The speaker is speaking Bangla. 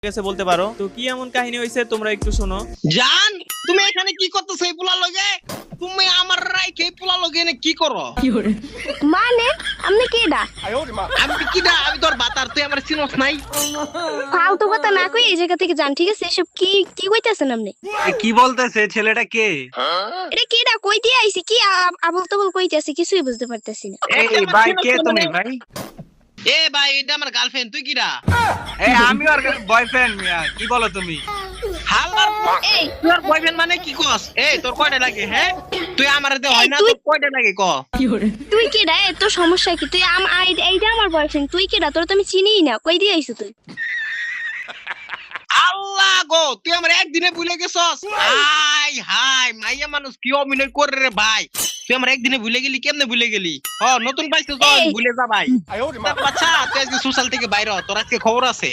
কাছে বলতে পারো। তো কি এমন কাহিনী হয়েছে তোমরা একটু শোনো। জান তুমি এখানে কি করতেছ এই পোলা লগে? তুমি আমার রাইখে এই পোলা লগে এনে কি করো? মানে আপনি কেডা? আমি কিডা? আমি তোর বাতার, তুই আমার চিনস নাই? ফালতু কথা না কই এই জায়গা থেকে যান, ঠিক আছে? এসব কি কি কইতাছেন আপনি? কি বলতেছে ছেলেটা কে? এটা কেডা? কই দিয়ে আইছি? কি আবল তাবল কইতাছে? কিছুই বুঝতে পারতেছি না। এই ভাই কে তুমি ভাই? এ ভাই এটা আমার গার্লফ্রেন্ড, তুই কিডা? এই আমি ওর বয়ফ্রেন্ড মিয়া, কি বলো তুমি? হালার এই তোর বয়ফ্রেন্ড মানে কি কস? এই তোর কয়টা লাগে? হ্যাঁ তুই আমারে দে হয় না, তুই- তোর কয়টা লাগে ক? তুই কেডা? তোর সমস্যা কি? তুই এইটা আমার বয়ফ্রেন্ড, তুই কেডা? তোর তো আমি চিনিই না। কই দিয়ে আইছিস তুই? আল্লাহ গো, তুই আমার একদিনে ভুলে গেছস? হাই হাই মাইয়া মানুষ কি অভিনয় করে রে ভাই। তুই আমার একদিনে ভুলে গেলি, কেমনে ভুলে গেলি? নতুন পাইছিস তো এই। ভুলে যা ভাই। বাচ্চা তুই আজকে সোশ্যাল থেকে বাইরে হ, তোর আজকে খবর আছে।